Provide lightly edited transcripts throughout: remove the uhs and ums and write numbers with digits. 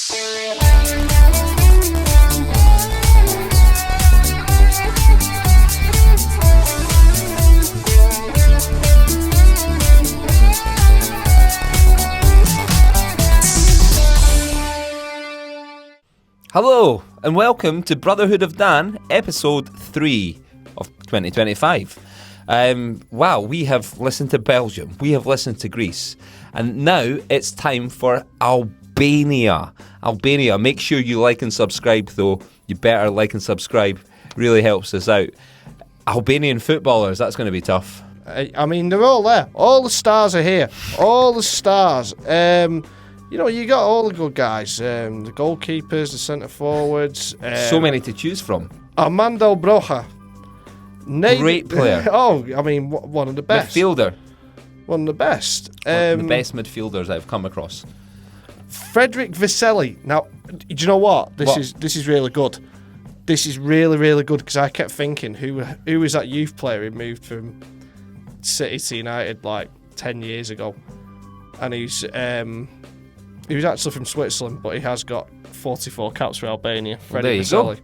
Hello and welcome to Brotherhood of Dan, episode 3 of 2025. Wow, we have listened to Belgium, we have listened to Greece, and now it's time for Albania. Albania, make sure you like and subscribe though. You better like and subscribe, really helps us out. Albanian footballers, that's going to be tough. I mean, they're all there. All the stars are here. All the stars. You know, you got all the good guys. The goalkeepers, the centre forwards. So many to choose from. Armando Broja. Great player. Oh, I mean, one of the best. Midfielder. One of the best. One of the best midfielders I've come across. Frederick Vesely. Now, do you know what? This is really good. This is really, really good because I kept thinking, who was that youth player who moved from City to United like 10 years ago? And he was actually from Switzerland, but he has got 44 caps for Albania. Freddie Vesely.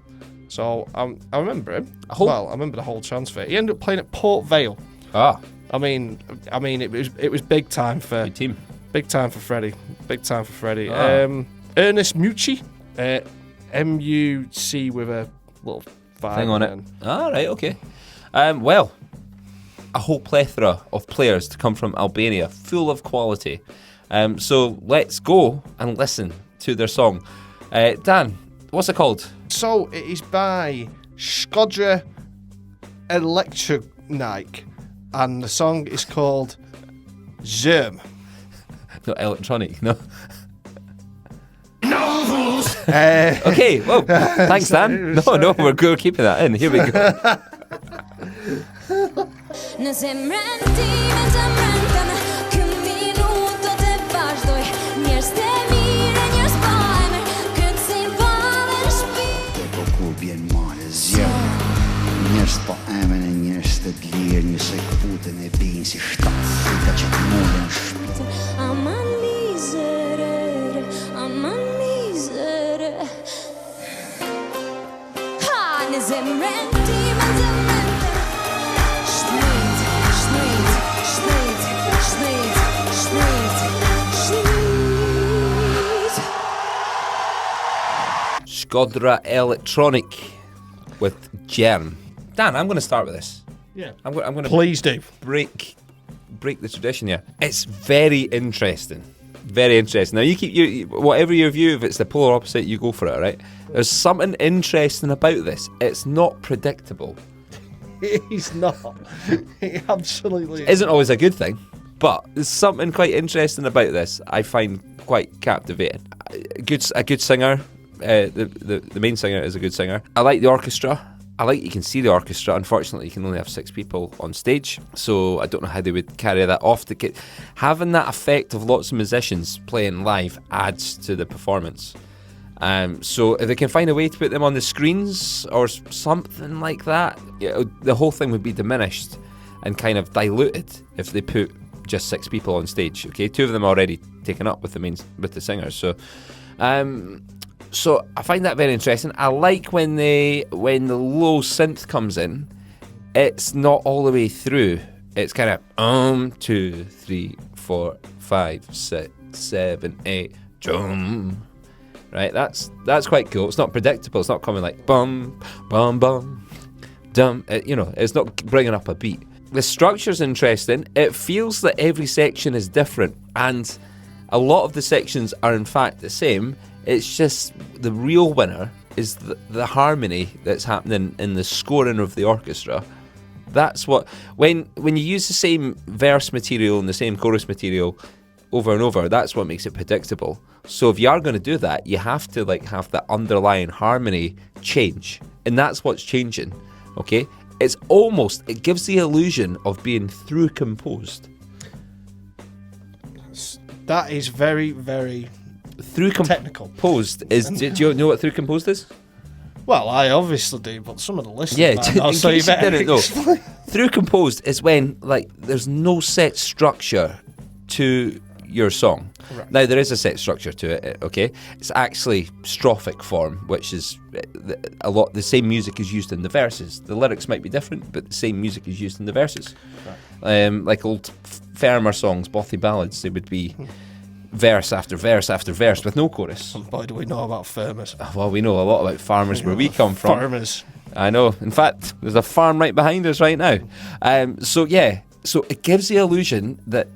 So I remember him. I remember the whole transfer. He ended up playing at Port Vale. Ah. I mean, it was big time for good team. Big time for Freddie. Big time for Freddie. Ah. Ernest Mucci, M-U-C with a little thing on it. All right, okay. Well, a whole plethora of players to come from Albania, full of quality. So let's go and listen to their song. Dan, what's it called? So it is by Shkodra Elektronike, and the song is called Zjerm. Not electronic, no. Okay, well, thanks, Dan. No, we're keeping that in. Here we go. Njerëz po emën e njerëz të lirë, njësoj këputën e binë si shtatë, ka që të mullën shpitë. Aman mizere, ha, në zemrën time, Shkodra Elektronike with Zjerm. Dan, I'm going to start with this. Yeah. I'm going to please do break the tradition here. It's very interesting. Very interesting. Now you keep whatever your view, if it's the polar opposite, you go for it, right? There's something interesting about this. It's not predictable. It's not. It absolutely isn't always a good thing, but there's something quite interesting about this. I find quite captivating. A good singer. The main singer is a good singer. I like the orchestra. I like you can see the orchestra. Unfortunately, you can only have 6 people on stage, so I don't know how they would carry that off. Having that effect of lots of musicians playing live adds to the performance. So if they can find a way to put them on the screens or something like that, the whole thing would be diminished and kind of diluted if they put just 6 people on stage. Okay, 2 of them already taken up with the singers. So I find that very interesting. I like when the low synth comes in, it's not all the way through. It's kind of 2, 3, 4, 5, 6, 7, 8, drum. Right, that's quite cool. It's not predictable. It's not coming like bum, bum, bum, dum. It's not bringing up a beat. The structure's interesting. It feels that every section is different, and a lot of the sections are in fact the same. It's just the real winner is the harmony that's happening in the scoring of the orchestra. That's what when you use the same verse material and the same chorus material over and over, that's what makes it predictable. So if you are going to do that, you have to have that underlying harmony change, and that's what's changing. Okay, it gives the illusion of being through composed. That is very, very through technical. Composed is. Do you know what through composed is? Well, I obviously do, but some of the listeners might not, so you didn't know. Through composed is when there's no set structure to your song. Right. Now, there is a set structure to it, okay? It's actually strophic form, which is the same music is used in the verses. The lyrics might be different, but the same music is used in the verses. Right. Like old farmer songs, bothy ballads, they would be verse after verse after verse with no chorus. And boy, do we know about farmers. Well, we know a lot about farmers where we come from. Farmers. I know. In fact, there's a farm right behind us right now. So it gives the illusion that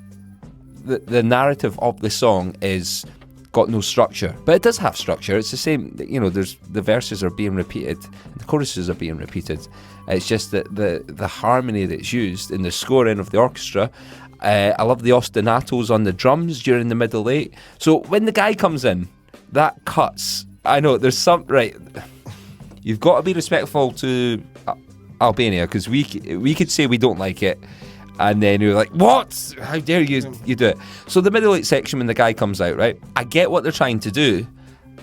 the narrative of the song is got no structure, but it does have structure. It's the same, there's the verses are being repeated, the choruses are being repeated. It's just that the harmony that's used in the scoring of the orchestra. I love the ostinatos on the drums during the middle eight. So when the guy comes in, that cuts. I know there's some right. You've got to be respectful to Albania, because we could say we don't like it, and then you're like, what? How dare you do it? So the middle eight section, when the guy comes out, right? I get what they're trying to do,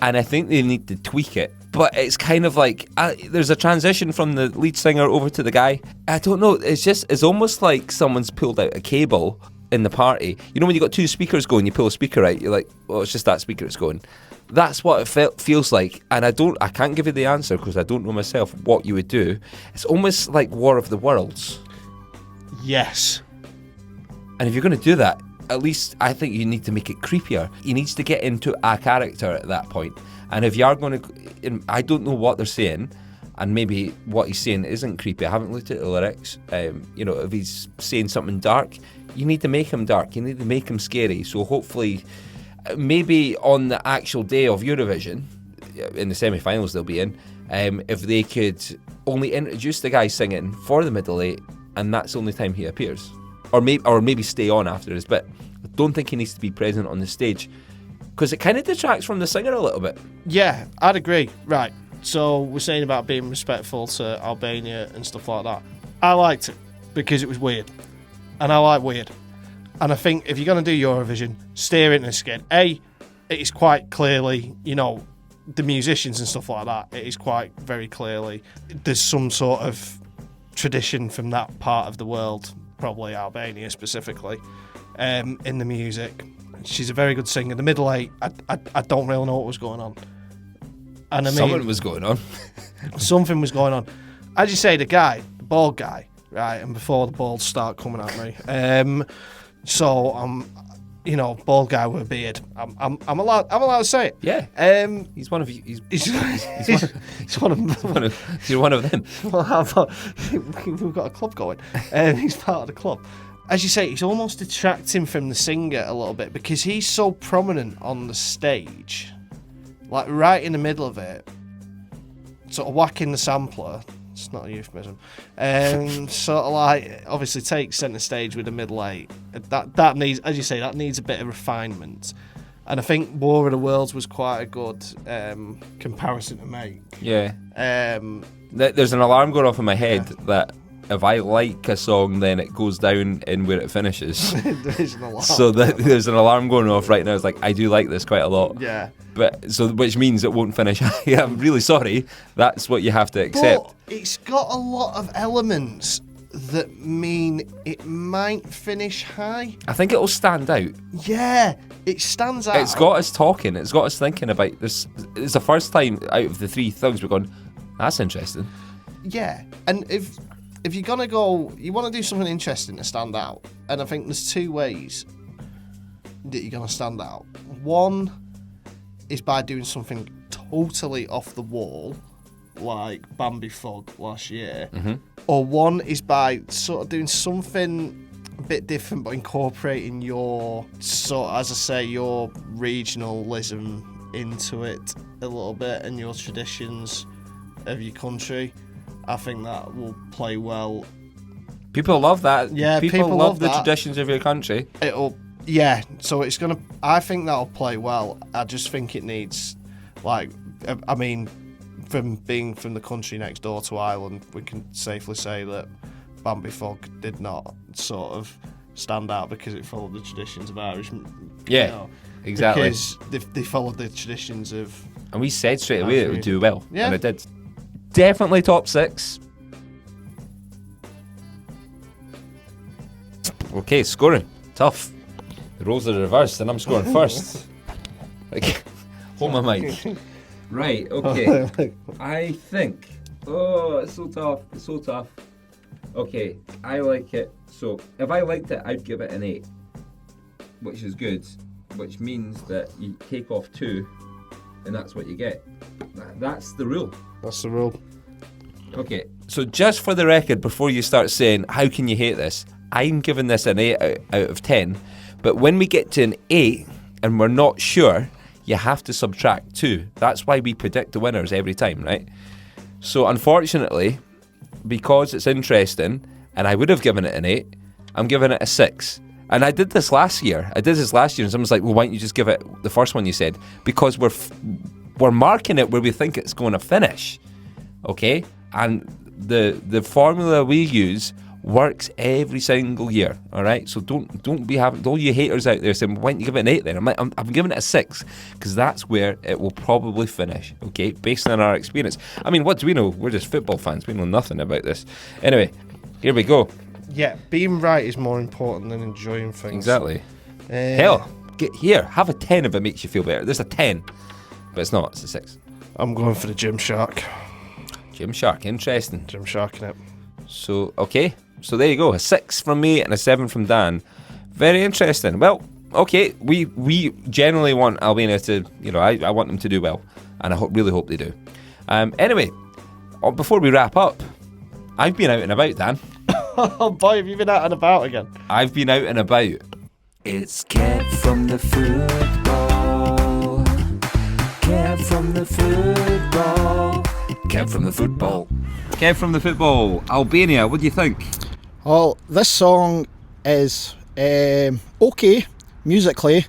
and I think they need to tweak it. But it's kind of like there's a transition from the lead singer over to the guy. I don't know. It's almost like someone's pulled out a cable in the party. You know when you got two speakers going, you pull a speaker out. You're like, well, it's just that speaker that's going. That's what it feels like, and I can't give you the answer because I don't know myself what you would do. It's almost like War of the Worlds. Yes. And if you're going to do that, at least I think you need to make it creepier. He needs to get into a character at that point. And if you are going to, I don't know what they're saying, and maybe what he's saying isn't creepy. I haven't looked at the lyrics. If he's saying something dark, you need to make him dark. You need to make him scary. So hopefully, maybe on the actual day of Eurovision, in the semi-finals they'll be in, if they could only introduce the guy singing for the middle eight, and that's the only time he appears, or maybe stay on after this. But I don't think he needs to be present on the stage, because it kind of detracts from the singer a little bit. Yeah, I'd agree. Right, so we're saying about being respectful to Albania and stuff like that. I liked it because it was weird, and I like weird. And I think if you're going to do Eurovision, steer it in a skid. It is quite clearly, the musicians and stuff like that, it is quite very clearly, there's some sort of tradition from that part of the world, probably Albania specifically, in the music. She's a very good singer. The middle eight, I don't really know what was going on. And I mean, something was going on. Something was going on. As you say, the bald guy, right? And before the balls start coming at me, so bald guy with a beard. I'm allowed to say it. Yeah. He's one of you. He's one of. You're one of them. Well, we've got a club going. He's part of the club. As you say, he's almost detracting from the singer a little bit because he's so prominent on the stage, like right in the middle of it, sort of whacking the sampler. It's not a euphemism. Sort of like obviously takes centre stage with the middle eight. That needs, as you say, that needs a bit of refinement. And I think War of the Worlds was quite a good comparison to make. Yeah. There's an alarm going off in my head that if I like a song, then it goes down in where it finishes. There's an alarm. So there's an alarm going off right now. It's like, I do like this quite a lot. Yeah. Which means it won't finish. I'm really sorry. That's what you have to accept. But it's got a lot of elements that mean it might finish high. I think it'll stand out. Yeah, it stands out. It's got us talking. It's got us thinking about this. It's the first time out of the three things we're going, that's interesting. Yeah, and if you're gonna go, you want to do something interesting to stand out, and I think there's two ways that you're gonna stand out. One is by doing something totally off the wall, like Bambi Fog last year, or one is by sort of doing something a bit different, but incorporating your sort of, as I say, your regionalism into it a little bit and your traditions of your country. I think that will play well. People love that. Yeah, people love the that. traditions of your country. So it's gonna. I think that'll play well. I just think it needs, from being from the country next door to Ireland, we can safely say that Bambi Fog did not sort of stand out because it followed the traditions of Irish. Yeah, exactly. Because they followed the traditions of. And we said straight away it would do well, yeah. And it did. Definitely top 6. Okay, scoring. Tough. The roles are reversed and I'm scoring first. Like, hold my mic. Right, okay. I think... Oh, it's so tough. It's so tough. Okay, I like it. So, if I liked it, I'd give it an 8. Which is good. Which means that you take off 2, and that's what you get. That's the rule. That's the rule. Okay, so just for the record, before you start saying, how can you hate this? I'm giving this an 8 out of 10. But when we get to an 8, and we're not sure, you have to subtract 2. That's why we predict the winners every time, right? So unfortunately, because it's interesting, and I would have given it an 8, I'm giving it a 6. And I did this last year. And someone's like, well, why don't you just give it the first one you said? Because we're marking it where we think it's going to finish, okay? And the formula we use works every single year, all right? So don't be having all you haters out there saying, why don't you give it an 8 then? I'm giving it a 6 because that's where it will probably finish, okay? Based on our experience. I mean, what do we know? We're just football fans. We know nothing about this. Anyway, here we go. Yeah, being right is more important than enjoying things. Exactly. Hell, get here. Have a 10 if it makes you feel better. There's a 10, but it's not. It's a 6. I'm going for the Gym Shark. Gym Shark, interesting. Gym Shark in it. So, okay. So there you go. A 6 from me and a 7 from Dan. Very interesting. Well, okay. We generally want Albania to, I want them to do well. And I really hope they do. Anyway, before we wrap up, I've been out and about, Dan. Oh boy, have you been out and about again? I've been out and about. It's Kev from the football. Kev from the football. Kev from the football. Kev from the football. Albania, what do you think? Well, this song is okay musically,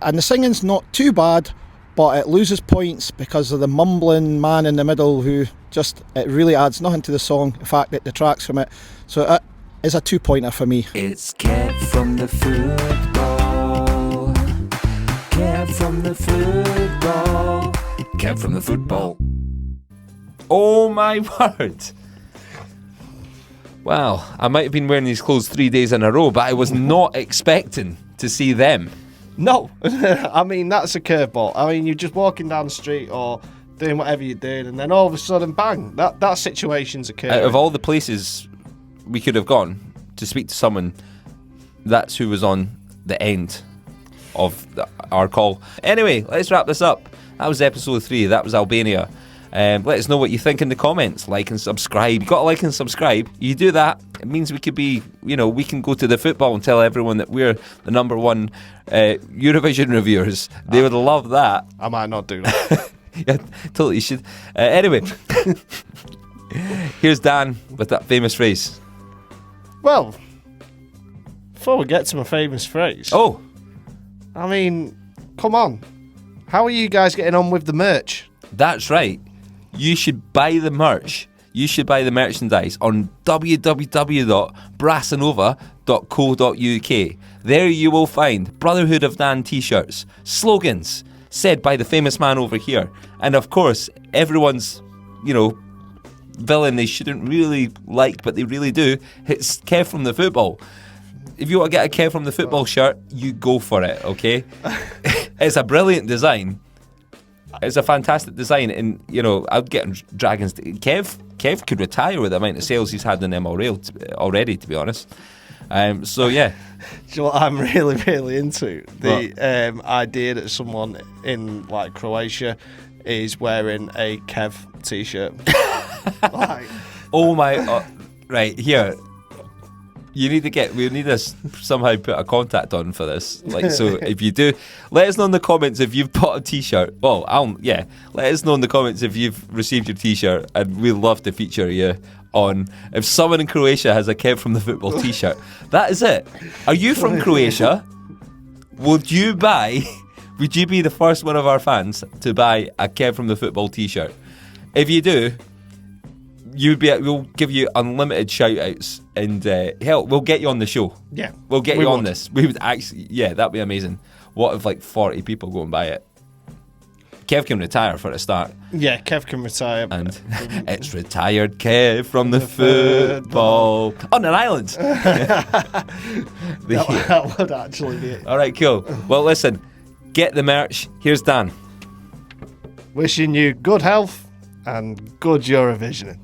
and the singing's not too bad, but it loses points because of the mumbling man in the middle who it really adds nothing to the song. In fact, it detracts from it. So it is a 2-pointer for me. It's Kev from the football. Kev from the football. Kev from the football. Oh my word. Wow, I might have been wearing these clothes 3 days in a row, but I was not expecting to see them. No, I mean, that's a curveball. I mean, you're just walking down the street or doing whatever you're doing, and then all of a sudden, bang, that situation's occurring. Out of all the places we could have gone to speak to someone, that's who was on the end of our call. Anyway, let's wrap this up. That was episode 3. That was Albania. Let us know what you think in the comments. Like and subscribe. You got to like and subscribe. You do that, it means we could be, we can go to the football and tell everyone that we're the number 1 Eurovision reviewers. They would love that. I might not do that. Yeah, totally. You should. Anyway, here's Dan with that famous phrase. Well, before we get to my famous phrase. Oh, I mean, come on. How are you guys getting on with the merch? That's right. You should buy the merch. You should buy the merchandise on www.brassanova.co.uk. There you will find Brotherhood of Dan t-shirts, slogans said by the famous man over here, and of course everyone's, villain they shouldn't really like, but they really do. It's Kev from the football. If you want to get a Kev from the football shirt, you go for it, okay? It's a brilliant design. It's a fantastic design, and I'd get dragons. Kev could retire with the amount of sales he's had in them already, to be honest. So yeah. Do you know what I'm really, really into? The idea that someone in Croatia is wearing a Kev t-shirt. Oh my! Right here. We need to somehow put a contact on for this. So if you do, let us know in the comments if you've bought a t-shirt. Well, let us know in the comments if you've received your t-shirt, and we'd love to feature you on. If someone in Croatia has a Kev from the football t-shirt, that is it. Are you from Croatia? Would you be the first one of our fans to buy a Kev from the football t-shirt? If you do, we'll give you unlimited shout outs, and hell, we'll get you on the show. Yeah, we'll get you on this. We would actually, that'd be amazing. What if 40 people go and buy it? Kev can retire for a start. Yeah, Kev can retire. And it's retired Kev from the football on an island. That would actually be it. All right, cool. Well, listen, get the merch. Here's Dan. Wishing you good health and good Eurovisioning.